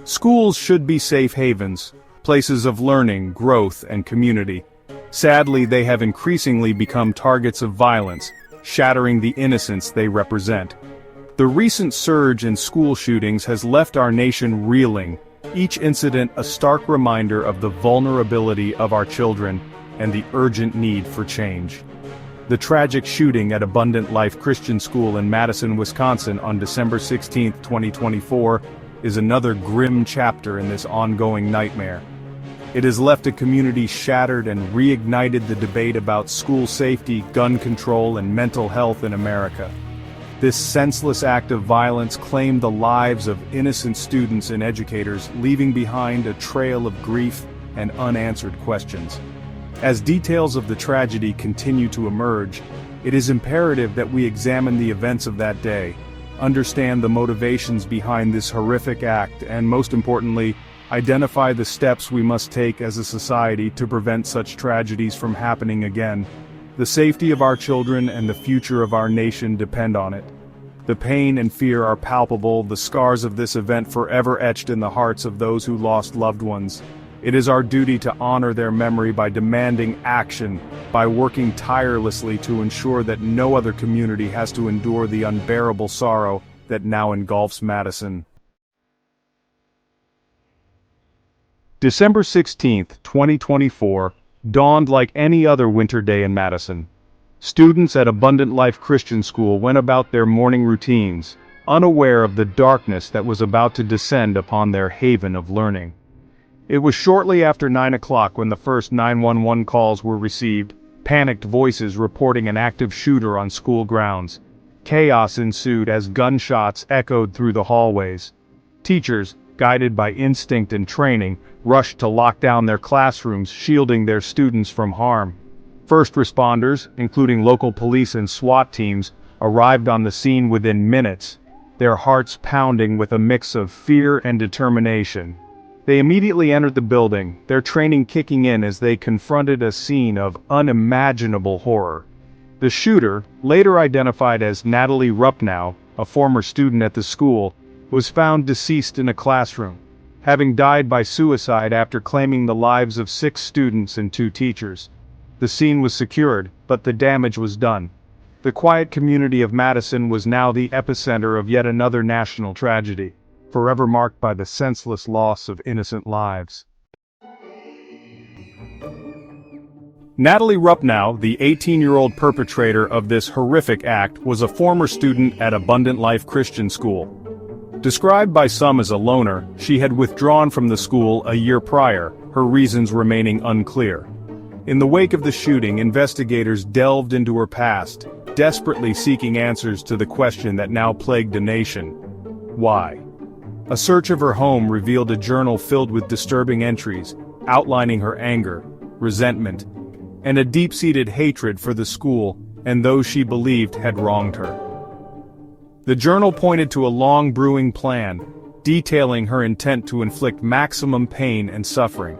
Schools should be safe havens, places of learning, growth, and community. Sadly, they have increasingly become targets of violence, shattering the innocence they represent. The recent surge in school shootings has left our nation reeling, each incident a stark reminder of the vulnerability of our children and the urgent need for change. The tragic shooting at Abundant Life Christian School in Madison, Wisconsin on December 16, 2024, is another grim chapter in this ongoing nightmare. It has left a community shattered and reignited the debate about school safety, gun control, and mental health in America. This senseless act of violence claimed the lives of innocent students and educators, leaving behind a trail of grief and unanswered questions. As details of the tragedy continue to emerge, it is imperative that we examine the events of that day, understand the motivations behind this horrific act, and most importantly, identify the steps we must take as a society to prevent such tragedies from happening again. The safety of our children and the future of our nation depend on it. The pain and fear are palpable, the scars of this event forever etched in the hearts of those who lost loved ones. It is our duty to honor their memory by demanding action, by working tirelessly to ensure that no other community has to endure the unbearable sorrow that now engulfs Madison. December 16, 2024, dawned like any other winter day in Madison. Students at Abundant Life Christian School went about their morning routines, unaware of the darkness that was about to descend upon their haven of learning. It was shortly after 9 o'clock when the first 911 calls were received, panicked voices reporting an active shooter on school grounds. Chaos ensued as gunshots echoed through the hallways. Teachers, guided by instinct and training, rushed to lock down their classrooms, shielding their students from harm. First responders, including local police and SWAT teams, arrived on the scene within minutes, their hearts pounding with a mix of fear and determination. They immediately entered the building, their training kicking in as they confronted a scene of unimaginable horror. The shooter, later identified as Natalie Rupnow, a former student at the school, was found deceased in a classroom, having died by suicide after claiming the lives of 6 students and 2 teachers. The scene was secured, but the damage was done. The quiet community of Madison was now the epicenter of yet another national tragedy, forever marked by the senseless loss of innocent lives. Natalie Rupnow, the 18-year-old perpetrator of this horrific act, was a former student at Abundant Life Christian School. Described by some as a loner, she had withdrawn from the school a year prior, her reasons remaining unclear. In the wake of the shooting, investigators delved into her past, desperately seeking answers to the question that now plagued the nation: why? A search of her home revealed a journal filled with disturbing entries, outlining her anger, resentment, and a deep-seated hatred for the school and those she believed had wronged her. The journal pointed to a long brewing plan, detailing her intent to inflict maximum pain and suffering.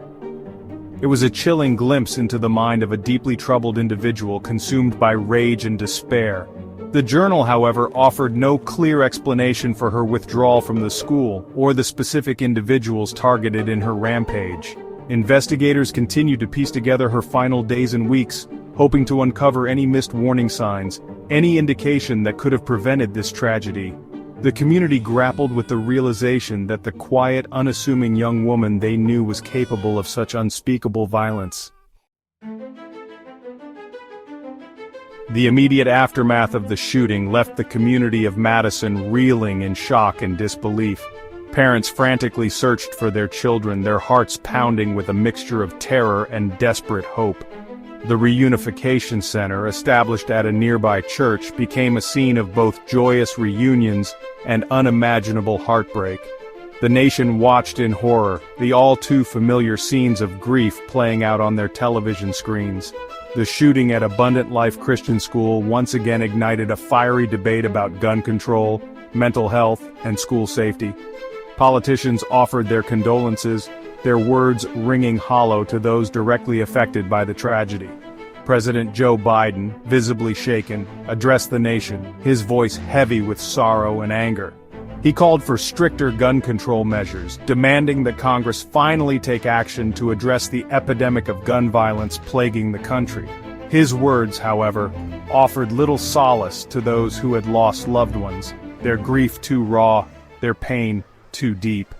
It was a chilling glimpse into the mind of a deeply troubled individual consumed by rage and despair. The journal, however, offered no clear explanation for her withdrawal from the school or the specific individuals targeted in her rampage. Investigators continued to piece together her final days and weeks, hoping to uncover any missed warning signs, any indication that could have prevented this tragedy. The community grappled with the realization that the quiet, unassuming young woman they knew was capable of such unspeakable violence. The immediate aftermath of the shooting left the community of Madison reeling in shock and disbelief. Parents frantically searched for their children, their hearts pounding with a mixture of terror and desperate hope. The Reunification Center, established at a nearby church, became a scene of both joyous reunions and unimaginable heartbreak. The nation watched in horror, the all-too-familiar scenes of grief playing out on their television screens. The shooting at Abundant Life Christian School once again ignited a fiery debate about gun control, mental health, and school safety. Politicians offered their condolences, their words ringing hollow to those directly affected by the tragedy. President Joe Biden, visibly shaken, addressed the nation, his voice heavy with sorrow and anger. He called for stricter gun control measures, demanding that Congress finally take action to address the epidemic of gun violence plaguing the country. His words, however, offered little solace to those who had lost loved ones, their grief too raw, their pain too deep.